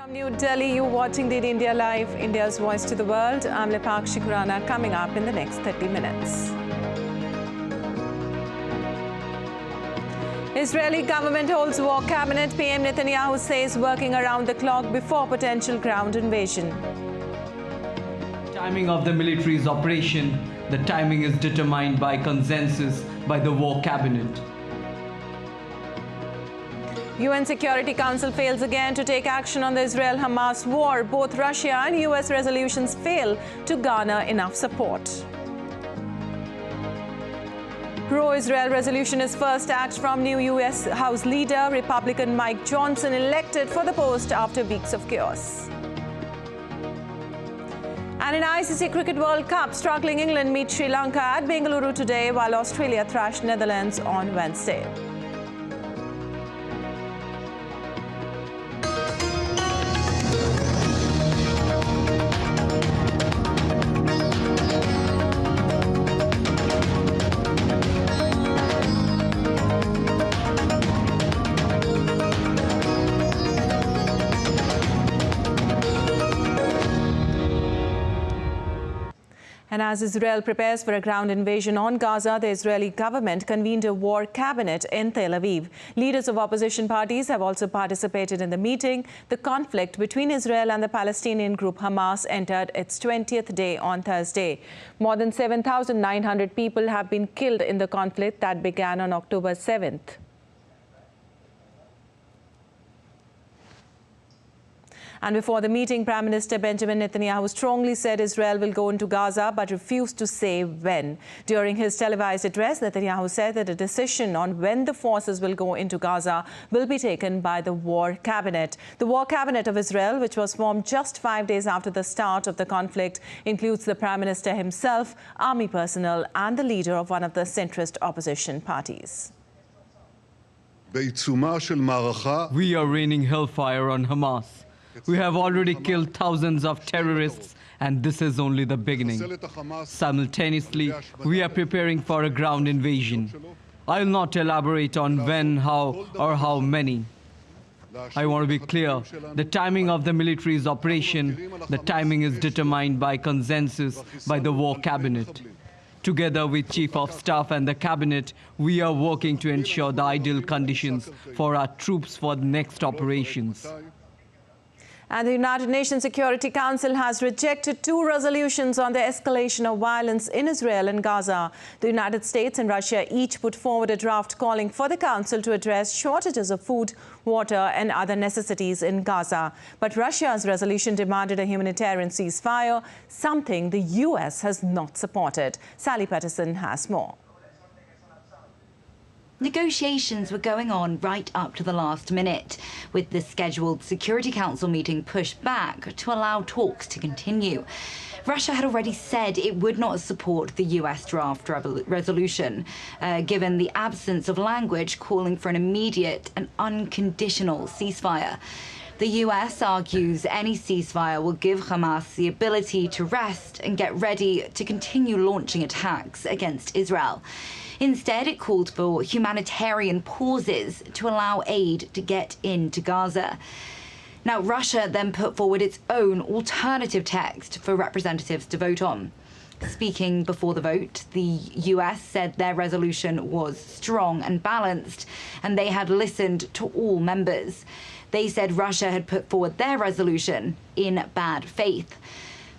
From New Delhi, you're watching the India Live, India's voice to the world. I'm Lipakshi Khurana, coming up in the next 30 minutes. Israeli government holds war cabinet. PM Netanyahu says working around the clock before potential ground invasion. Timing of the military's operation, the timing is determined by consensus by the war cabinet. UN Security Council fails again to take action on the Israel-Hamas war. Both Russia and US resolutions fail to garner enough support. Pro-Israel resolution is first act from new US House leader, Republican Mike Johnson, elected for the post after weeks of chaos. And in ICC Cricket World Cup, struggling England meet Sri Lanka at Bengaluru today, while Australia thrashed Netherlands on Wednesday. And as Israel prepares for a ground invasion on Gaza, the Israeli government convened a war cabinet in Tel Aviv. Leaders of opposition parties have also participated in the meeting. The conflict between Israel and the Palestinian group Hamas entered its 20th day on Thursday. More than 7,900 people have been killed in the conflict that began on October 7th. And before the meeting, Prime Minister Benjamin Netanyahu strongly said Israel will go into Gaza, but refused to say when. During his televised address, Netanyahu said that a decision on when the forces will go into Gaza will be taken by the war cabinet. The war cabinet of Israel, which was formed just 5 days after the start of the conflict, includes the Prime Minister himself, army personnel, and the leader of one of the centrist opposition parties. We are raining hellfire on Hamas. We have already killed thousands of terrorists, and this is only the beginning. Simultaneously, we are preparing for a ground invasion. I will not elaborate on when, how, or how many. I want to be clear. The timing of the military's operation, the timing is determined by consensus by the war cabinet. Together with Chief of Staff and the cabinet, we are working to ensure the ideal conditions for our troops for the next operations. And the United Nations Security Council has rejected 2 resolutions on the escalation of violence in Israel and Gaza. The United States and Russia each put forward a draft calling for the Council to address shortages of food, water and other necessities in Gaza. But Russia's resolution demanded a humanitarian ceasefire, something the US has not supported. Sally Patterson has more. Negotiations were going on right up to the last minute, with the scheduled Security Council meeting pushed back to allow talks to continue. Russia had already said it would not support the US draft resolution, given the absence of language calling for an immediate and unconditional ceasefire. The US argues any ceasefire will give Hamas the ability to rest and get ready to continue launching attacks against Israel. Instead, it called for humanitarian pauses to allow aid to get into Gaza. Now, Russia then put forward its own alternative text for representatives to vote on. Speaking before the vote, the US said their resolution was strong and balanced, and they had listened to all members. They said Russia had put forward their resolution in bad faith.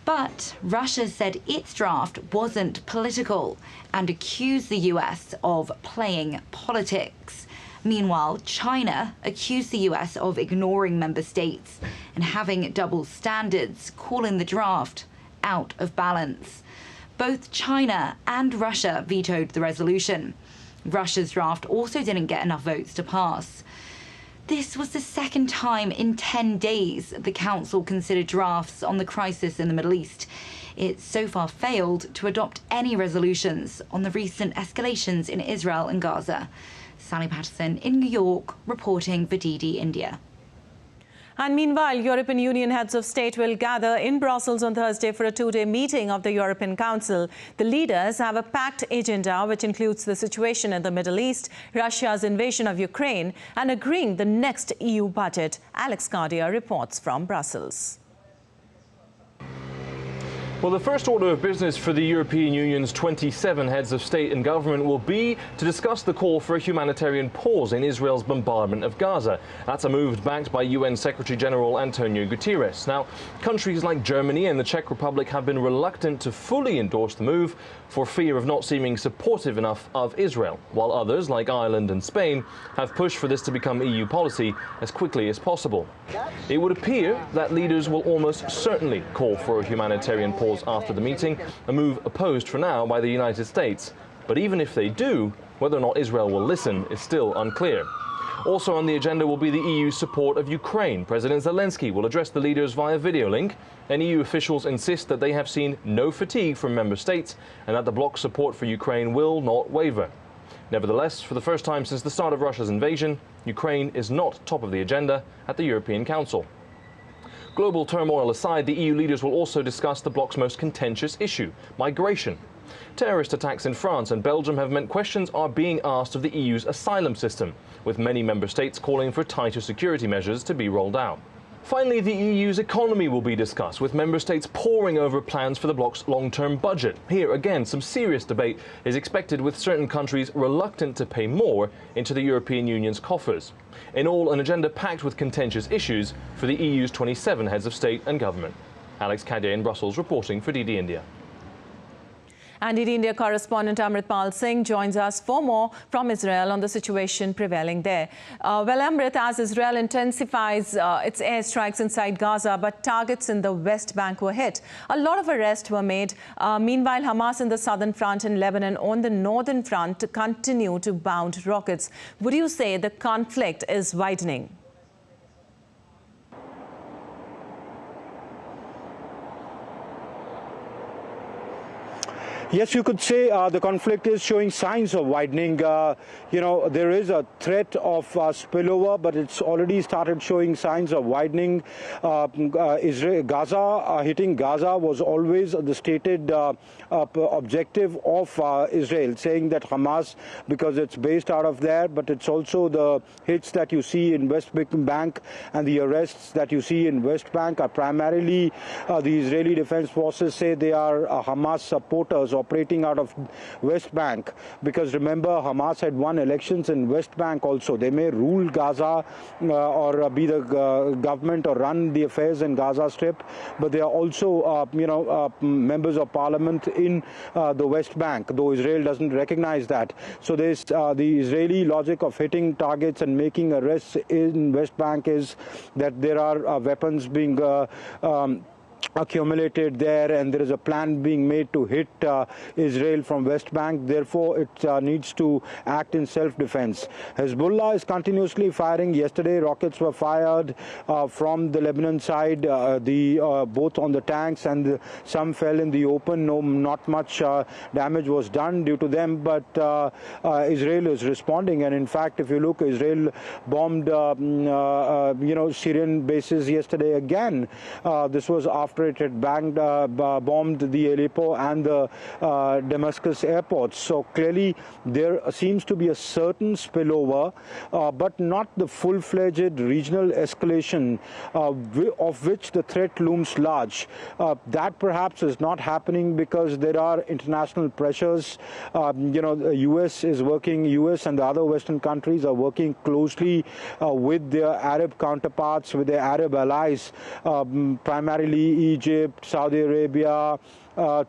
But Russia said its draft wasn't political and accused the US of playing politics. Meanwhile, China accused the US of ignoring member states and having double standards, calling the draft out of balance. Both China and Russia vetoed the resolution. Russia's draft also didn't get enough votes to pass. This was the second time in 10 days the Council considered drafts on the crisis in the Middle East. It so far failed to adopt any resolutions on the recent escalations in Israel and Gaza. Sally Patterson in New York, reporting for DD India. And meanwhile, European Union heads of state will gather in Brussels on Thursday for a two-day meeting of the European Council. The leaders have a packed agenda which includes the situation in the Middle East, Russia's invasion of Ukraine, and agreeing the next EU budget. Alex Cardia reports from Brussels. Well, the first order of business for the European Union's 27 heads of state and government will be to discuss the call for a humanitarian pause in Israel's bombardment of Gaza. That's a move backed by UN Secretary-General Antonio Guterres. Now, countries like Germany and the Czech Republic have been reluctant to fully endorse the move for fear of not seeming supportive enough of Israel, while others, like Ireland and Spain, have pushed for this to become EU policy as quickly as possible. It would appear that leaders will almost certainly call for a humanitarian pause after the meeting, a move opposed for now by the United States. But even if they do, whether or not Israel will listen is still unclear. Also on the agenda will be the EU's support of Ukraine. President Zelensky will address the leaders via video link, and EU officials insist that they have seen no fatigue from member states and that the bloc's support for Ukraine will not waver. Nevertheless, for the first time since the start of Russia's invasion, Ukraine is not top of the agenda at the European Council. Global turmoil aside, the EU leaders will also discuss the bloc's most contentious issue, migration. Terrorist attacks in France and Belgium have meant questions are being asked of the EU's asylum system, with many member states calling for tighter security measures to be rolled out. Finally, the EU's economy will be discussed, with member states poring over plans for the bloc's long-term budget. Here, again, some serious debate is expected, with certain countries reluctant to pay more into the European Union's coffers. In all, an agenda packed with contentious issues for the EU's 27 heads of state and government. Alex Cardia in Brussels reporting for DD India. And DD India correspondent Amritpal Singh joins us for more from Israel on the situation prevailing there. Well, Amrit, as Israel intensifies its airstrikes inside Gaza, but targets in the West Bank were hit, a lot of arrests were made. Meanwhile, Hamas in the southern front and Lebanon on the northern front continue to bound rockets. Would you say the conflict is widening? Yes, you could say the conflict is showing signs of widening. There is a threat of spillover, but it's already started showing signs of widening. Gaza, hitting Gaza was always the stated objective of Israel, saying that Hamas, because it's based out of there, but it's also the hits that you see in West Bank and the arrests that you see in West Bank are primarily the Israeli Defense Forces say they are Hamas supporters operating out of West Bank, because remember, Hamas had won elections in West Bank also. They may rule Gaza or be the government or run the affairs in Gaza Strip, but they are also members of parliament in the West Bank, though Israel doesn't recognize that. So there's the Israeli logic of hitting targets and making arrests in West Bank is that there are weapons being accumulated there, and there is a plan being made to hit Israel from West Bank. Therefore, it needs to act in self-defense. Hezbollah is continuously firing. Yesterday, rockets were fired from the Lebanon side, both on the tanks, and some fell in the open. Not much damage was done due to them, but Israel is responding. And in fact, if you look, Israel bombed Syrian bases yesterday again. This was after it had bombed the Aleppo and the Damascus airports. So clearly there seems to be a certain spillover, but not the full-fledged regional escalation of which the threat looms large. That perhaps is not happening because there are international pressures. The US is working, US and the other Western countries are working closely with their Arab counterparts, with their Arab allies, primarily Egypt, Saudi Arabia,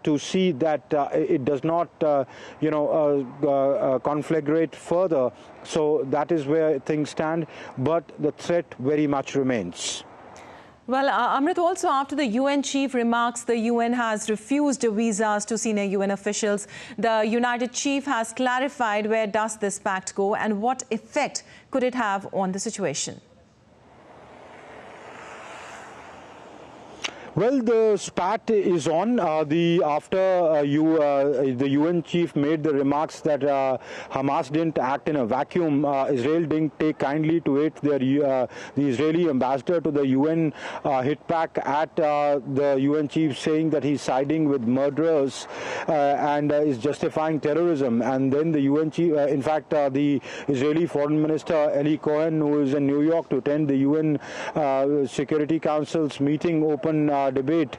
to see that it does not, conflagrate further. So that is where things stand, but the threat very much remains. Well, Amrit, also after the UN chief remarks the UN has refused visas to senior UN officials, the United chief has clarified where does this pact go and what effect could it have on the situation? Well, the spat is on. After the UN chief made the remarks that Hamas didn't act in a vacuum, Israel didn't take kindly to it. The Israeli ambassador to the UN hit back at the UN chief, saying that he's siding with murderers and is justifying terrorism. And then the UN chief, in fact, the Israeli Foreign Minister Eli Cohen, who is in New York to attend the UN Security Council's meeting open debate,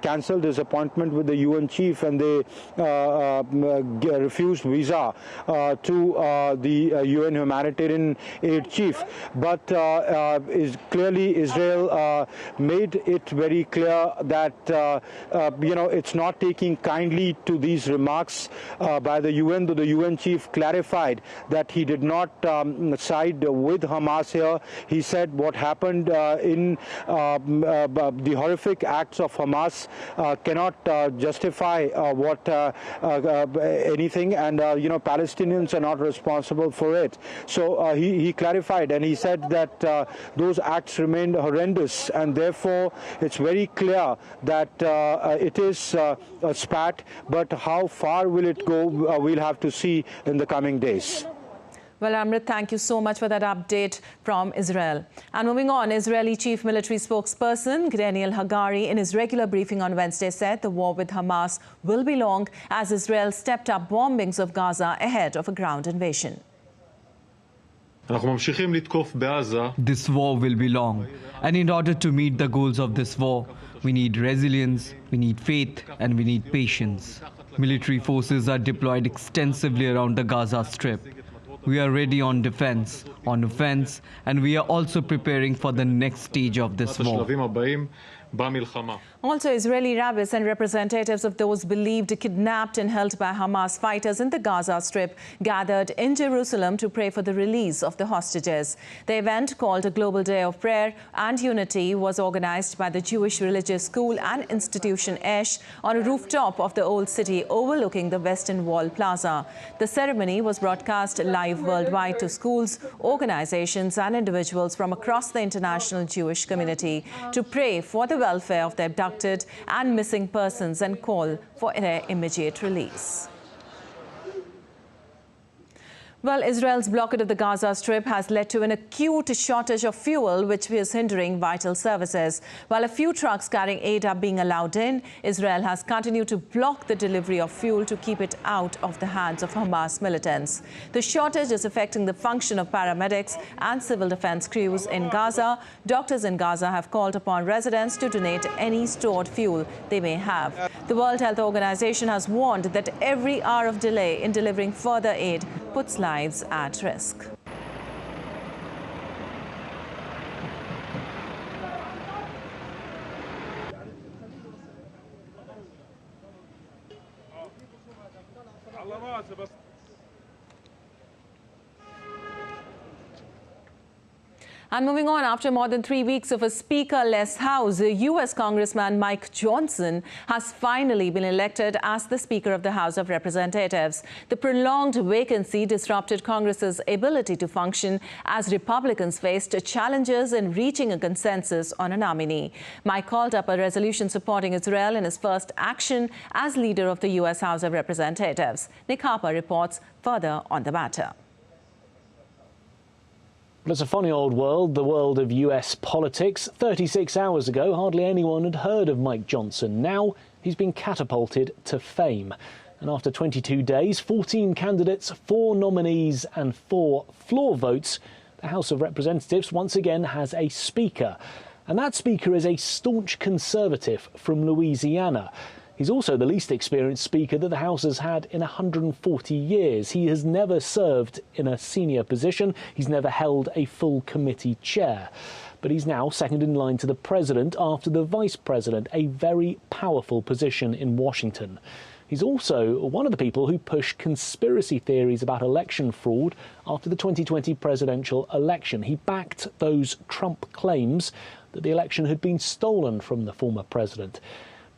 cancelled his appointment with the UN chief, and they refused visa to the UN humanitarian aid chief. But clearly Israel made it very clear that it's not taking kindly to these remarks by the UN, though the UN chief clarified that he did not side with Hamas here. He said what happened in the horrific acts of Hamas cannot justify anything, and Palestinians are not responsible for it. So he clarified, and he said that those acts remained horrendous, and therefore it's very clear that it is a spat, but how far will it go, we'll have to see in the coming days. Well, Amrit, thank you so much for that update from Israel. And moving on, Israeli chief military spokesperson Daniel Hagari, in his regular briefing on Wednesday, said the war with Hamas will be long as Israel stepped up bombings of Gaza ahead of a ground invasion. This war will be long, and in order to meet the goals of this war, we need resilience, we need faith, and we need patience. Military forces are deployed extensively around the Gaza Strip. We are ready on defense, on offense, and we are also preparing for the next stage of this war. Also, Israeli rabbis and representatives of those believed kidnapped and held by Hamas fighters in the Gaza Strip gathered in Jerusalem to pray for the release of the hostages. The event, called a Global Day of Prayer and Unity, was organized by the Jewish religious school and institution Esh on a rooftop of the Old City overlooking the Western Wall Plaza. The ceremony was broadcast live worldwide to schools, organizations and individuals from across the international Jewish community to pray for the welfare of the abducted and missing persons and call for their immediate release. Well, Israel's blockade of the Gaza Strip has led to an acute shortage of fuel, which is hindering vital services. While a few trucks carrying aid are being allowed in, Israel has continued to block the delivery of fuel to keep it out of the hands of Hamas militants. The shortage is affecting the function of paramedics and civil defense crews in Gaza. Doctors in Gaza have called upon residents to donate any stored fuel they may have. The World Health Organization has warned that every hour of delay in delivering further aid puts lives at risk. And moving on, after more than 3 weeks of a speakerless House, U.S. Congressman Mike Johnson has finally been elected as the Speaker of the House of Representatives. The prolonged vacancy disrupted Congress's ability to function as Republicans faced challenges in reaching a consensus on a nominee. Mike called up a resolution supporting Israel in his first action as leader of the U.S. House of Representatives. Nick Harper reports further on the matter. It's a funny old world, the world of US politics. 36 hours ago, hardly anyone had heard of Mike Johnson. Now he's been catapulted to fame. And after 22 days, 14 candidates, 4 nominees and 4 floor votes, the House of Representatives once again has a Speaker. And that Speaker is a staunch Conservative from Louisiana. He's also the least experienced Speaker that the House has had in 140 years. He has never served in a senior position. He's never held a full committee chair. But he's now second in line to the President after the Vice President, a very powerful position in Washington. He's also one of the people who pushed conspiracy theories about election fraud after the 2020 presidential election. He backed those Trump claims that the election had been stolen from the former president.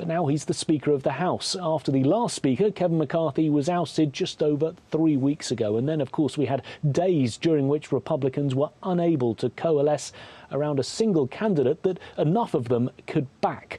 but now he's the Speaker of the House, after the last Speaker, Kevin McCarthy, was ousted just over 3 weeks ago. And then, of course, we had days during which Republicans were unable to coalesce around a single candidate that enough of them could back.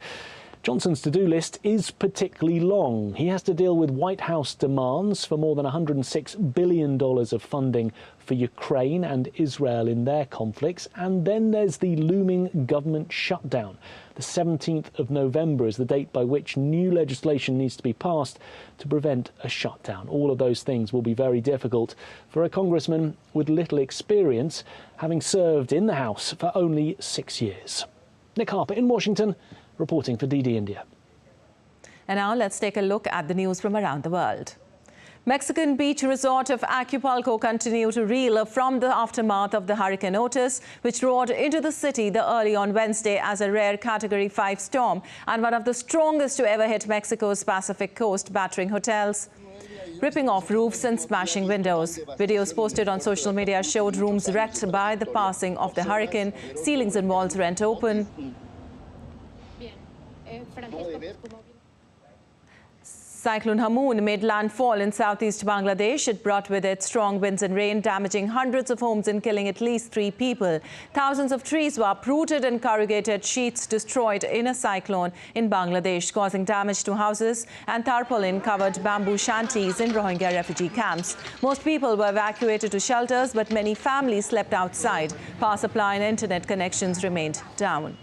Johnson's to-do list is particularly long. He has to deal with White House demands for more than $106 billion of funding for Ukraine and Israel in their conflicts. And then there's the looming government shutdown. The 17th of November is the date by which new legislation needs to be passed to prevent a shutdown. All of those things will be very difficult for a congressman with little experience, having served in the House for only 6 years. Nick Harper in Washington, reporting for DD India. And now let's take a look at the news from around the world. Mexican beach resort of Acapulco continued to reel from the aftermath of the Hurricane Otis, which roared into the city early on Wednesday as a rare Category 5 storm and one of the strongest to ever hit Mexico's Pacific coast, battering hotels, ripping off roofs and smashing windows. Videos posted on social media showed rooms wrecked by the passing of the hurricane, ceilings and walls rent open. Cyclone Hamoon made landfall in southeast Bangladesh. It brought with it strong winds and rain, damaging hundreds of homes and killing at least 3 people. Thousands of trees were uprooted and corrugated sheets destroyed in a cyclone in Bangladesh, causing damage to houses and tarpaulin-covered bamboo shanties in Rohingya refugee camps. Most people were evacuated to shelters, but many families slept outside. Power supply and internet connections remained down.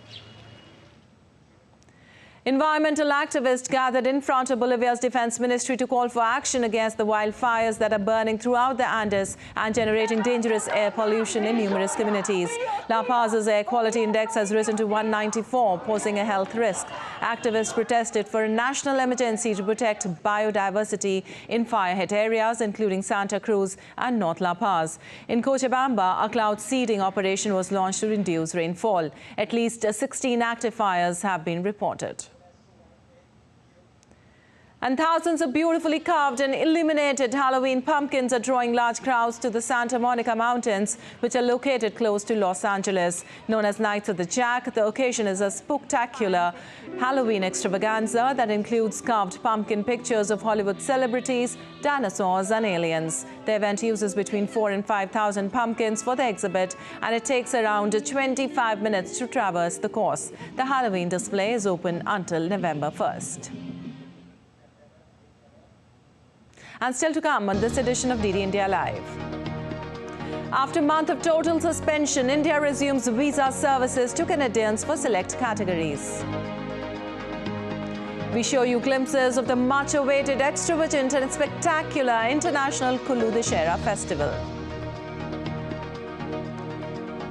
Environmental activists gathered in front of Bolivia's defense ministry to call for action against the wildfires that are burning throughout the Andes and generating dangerous air pollution in numerous communities. La Paz's air quality index has risen to 194, posing a health risk. Activists protested for a national emergency to protect biodiversity in fire-hit areas, including Santa Cruz and North La Paz. In Cochabamba, a cloud seeding operation was launched to reduce rainfall. At least 16 active fires have been reported. And thousands of beautifully carved and illuminated Halloween pumpkins are drawing large crowds to the Santa Monica Mountains, which are located close to Los Angeles. Known as Nights of the Jack, the occasion is a spectacular Halloween extravaganza that includes carved pumpkin pictures of Hollywood celebrities, dinosaurs and aliens. The event uses between 4,000 and 5,000 pumpkins for the exhibit, and it takes around 25 minutes to traverse the course. The Halloween display is open until November 1st. And still to come on this edition of DD India Live. After a month of total suspension, India resumes visa services to Canadians for select categories. We show you glimpses of the much-awaited, extravagant and spectacular International Kullu Dashera Festival.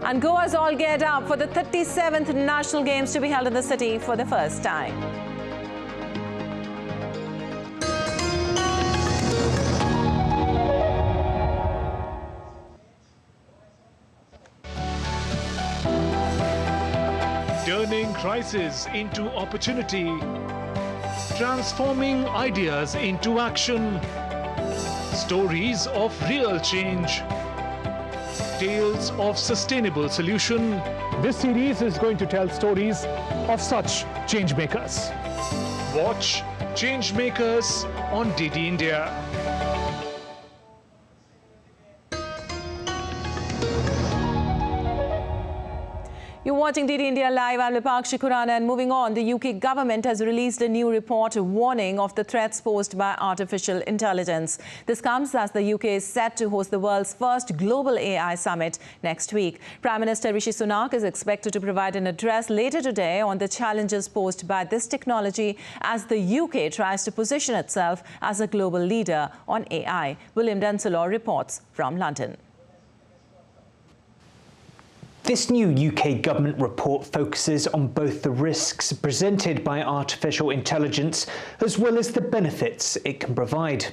And Goa's all geared up for the 37th National Games to be held in the city for the first time. Turning crisis into opportunity, transforming ideas into action, stories of real change, tales of sustainable solution. This series is going to tell stories of such changemakers. Watch Changemakers on DD India. You're watching DD India Live. I'm Vipakshi Khurana, and moving on, the UK government has released a new report warning of the threats posed by artificial intelligence. This comes as the UK is set to host the world's first global AI summit next week. Prime Minister Rishi Sunak is expected to provide an address later today on the challenges posed by this technology as the UK tries to position itself as a global leader on AI. William Denselor reports from London. This new UK government report focuses on both the risks presented by artificial intelligence as well as the benefits it can provide.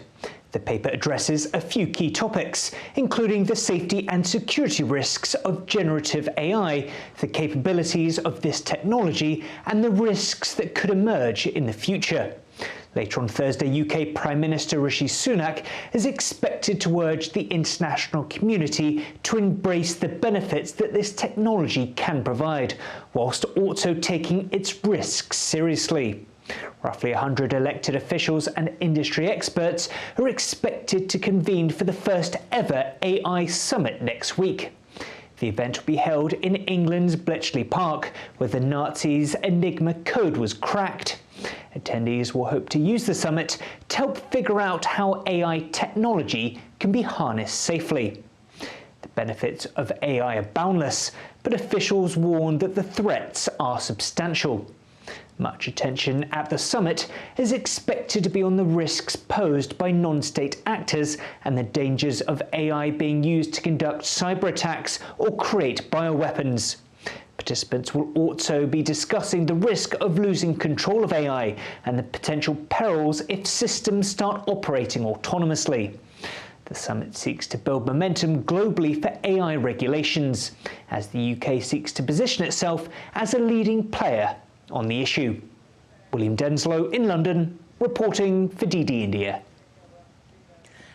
The paper addresses a few key topics, including the safety and security risks of generative AI, the capabilities of this technology, and the risks that could emerge in the future. Later on Thursday, UK Prime Minister Rishi Sunak is expected to urge the international community to embrace the benefits that this technology can provide, whilst also taking its risks seriously. Roughly 100 elected officials and industry experts are expected to convene for the first ever AI summit next week. The event will be held in England's Bletchley Park, where the Nazis' Enigma code was cracked. Attendees will hope to use the summit to help figure out how AI technology can be harnessed safely. The benefits of AI are boundless, but officials warn that the threats are substantial. Much attention at the summit is expected to be on the risks posed by non-state actors and the dangers of AI being used to conduct cyber attacks or create bioweapons. Participants will also be discussing the risk of losing control of AI and the potential perils if systems start operating autonomously. The summit seeks to build momentum globally for AI regulations, as the UK seeks to position itself as a leading player on the issue. William Denslow in London, reporting for DD India.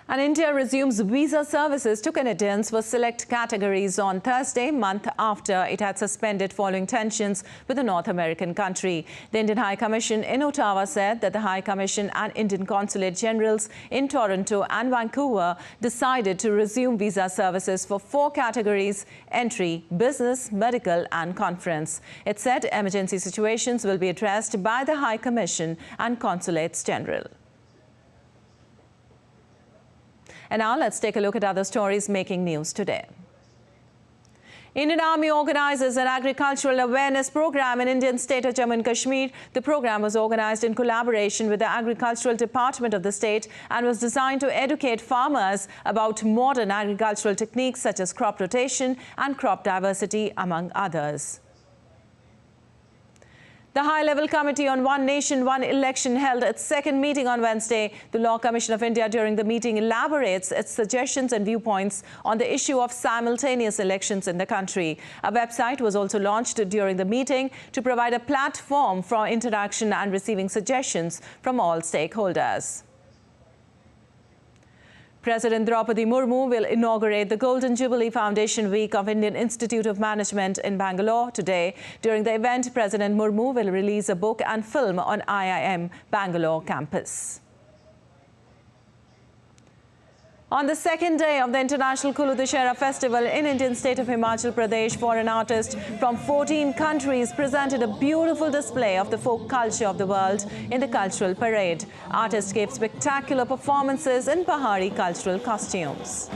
And India resumes visa services to Canadians for select categories on Thursday, month after it had suspended following tensions with the North American country. The Indian High Commission in Ottawa said that the High Commission and Indian Consulate Generals in Toronto and Vancouver decided to resume visa services for 4 categories: entry, business, medical and conference. It said emergency situations will be addressed by the High Commission and Consulates General. And now let's take a look at other stories making news today. Indian Army organizes an agricultural awareness program in Indian state of Jammu and Kashmir. The program was organized in collaboration with the Agricultural Department of the state and was designed to educate farmers about modern agricultural techniques such as crop rotation and crop diversity, among others. The High-Level Committee on One Nation, One Election held its second meeting on Wednesday. The Law Commission of India during the meeting elaborates its suggestions and viewpoints on the issue of simultaneous elections in the country. A website was also launched during the meeting to provide a platform for interaction and receiving suggestions from all stakeholders. President Draupadi Murmu will inaugurate the Golden Jubilee Foundation Week of Indian Institute of Management in Bangalore today. During the event, President Murmu will release a book and film on IIM Bangalore campus. On the second day of the International Kulu Dussehra Festival in Indian state of Himachal Pradesh, foreign artists from 14 countries presented a beautiful display of the folk culture of the world in the cultural parade. Artists gave spectacular performances in Pahari cultural costumes.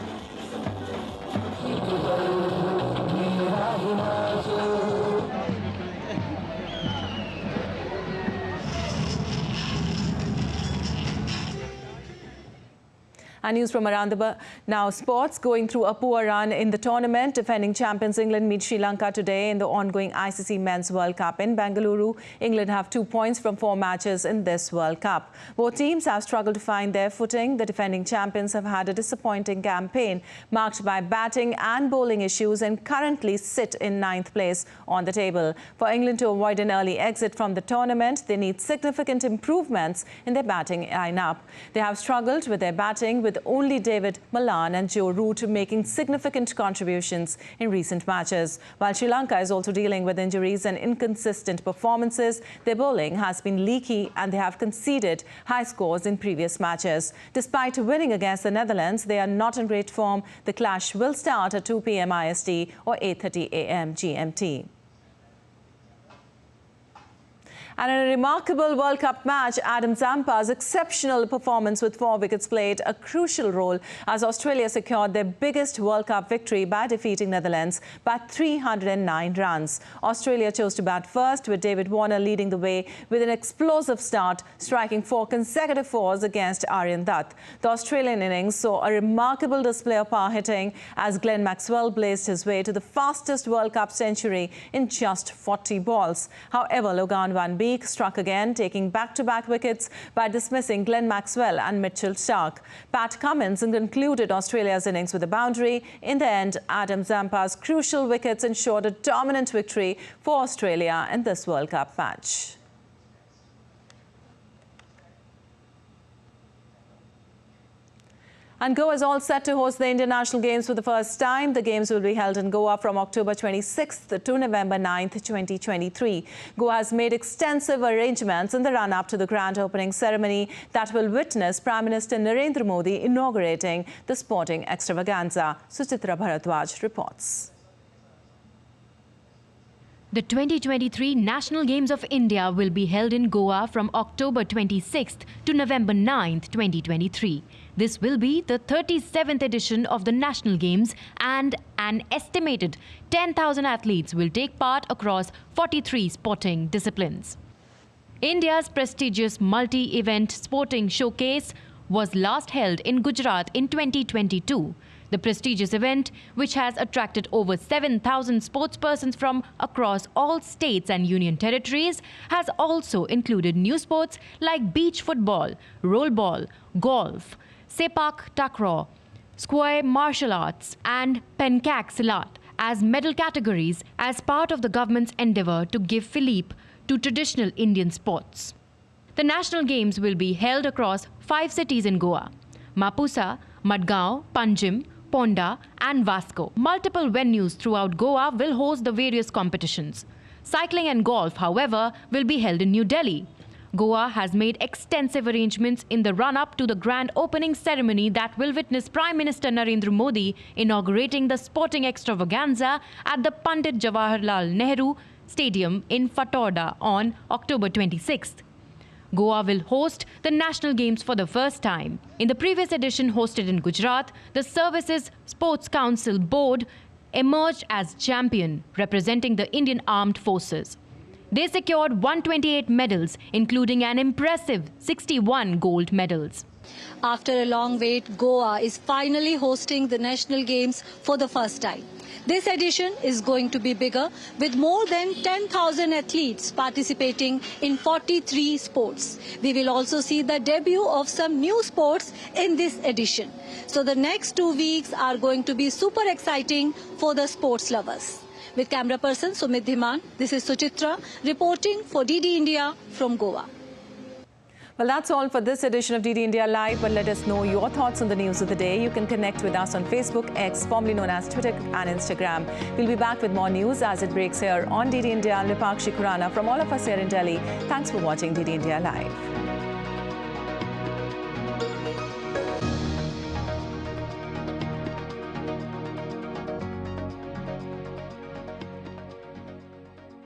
And news from around the world. Now, sports going through a poor run in the tournament. Defending champions England meet Sri Lanka today in the ongoing ICC Men's World Cup in Bengaluru. England have 2 points from 4 matches in this World Cup. Both teams have struggled to find their footing. The defending champions have had a disappointing campaign marked by batting and bowling issues and currently sit in 9th place on the table. For England to avoid an early exit from the tournament, they need significant improvements in their batting lineup. They have struggled with their batting, with only David Malan and Joe Root making significant contributions in recent matches. While Sri Lanka is also dealing with injuries and inconsistent performances, their bowling has been leaky and they have conceded high scores in previous matches. Despite winning against the Netherlands, they are not in great form. The clash will start at 2 p.m. IST or 8:30 a.m. GMT. And in a remarkable World Cup match, Adam Zampa's exceptional performance with 4 wickets played a crucial role as Australia secured their biggest World Cup victory by defeating Netherlands by 309 runs. Australia chose to bat first, with David Warner leading the way with an explosive start, striking 4 consecutive fours against Aryan Dutt. The Australian innings saw a remarkable display of power hitting as Glenn Maxwell blazed his way to the fastest World Cup century in just 40 balls. However, Logan Van Beek struck again, taking back-to-back wickets by dismissing Glenn Maxwell and Mitchell Starc. Pat Cummins concluded Australia's innings with a boundary. In the end, Adam Zampa's crucial wickets ensured a dominant victory for Australia in this World Cup match. And Goa is all set to host the Indian National Games for the first time. The Games will be held in Goa from October 26th to November 9th, 2023. Goa has made extensive arrangements in the run-up to the grand opening ceremony that will witness Prime Minister Narendra Modi inaugurating the sporting extravaganza. Suchitra Bharadwaj reports. The 2023 National Games of India will be held in Goa from October 26th to November 9th, 2023. This will be the 37th edition of the National Games, and an estimated 10,000 athletes will take part across 43 sporting disciplines. India's prestigious multi-event sporting showcase was last held in Gujarat in 2022. The prestigious event, which has attracted over 7,000 sportspersons from across all states and union territories, has also included new sports like beach football, rollball, golf, sepak takraw, square martial arts and pencak silat as medal categories as part of the government's endeavour to give fillip to traditional Indian sports. The National Games will be held across 5 cities in Goa: Mapusa, Madgaon, Panjim, Ponda and Vasco. Multiple venues throughout Goa will host the various competitions. Cycling and golf, however, will be held in New Delhi. Goa has made extensive arrangements in the run-up to the grand opening ceremony that will witness Prime Minister Narendra Modi inaugurating the sporting extravaganza at the Pandit Jawaharlal Nehru Stadium in Fatorda on October 26th. Goa will host the National Games for the first time. In the previous edition hosted in Gujarat, the Services Sports Council Board emerged as champion, representing the Indian Armed Forces. They secured 128 medals, including an impressive 61 gold medals. After a long wait, Goa is finally hosting the National Games for the first time. This edition is going to be bigger, with more than 10,000 athletes participating in 43 sports. We will also see the debut of some new sports in this edition. So the next 2 weeks are going to be super exciting for the sports lovers. With camera person Sumit Dhiman, this is Suchitra reporting for DD India from Goa. Well, that's all for this edition of DD India Live, but let us know your thoughts on the news of the day. You can connect with us on Facebook, X, formerly known as Twitter and Instagram. We'll be back with more news as it breaks here on DD India. Lipakshi Khurana from all of us here in Delhi. Thanks for watching DD India Live.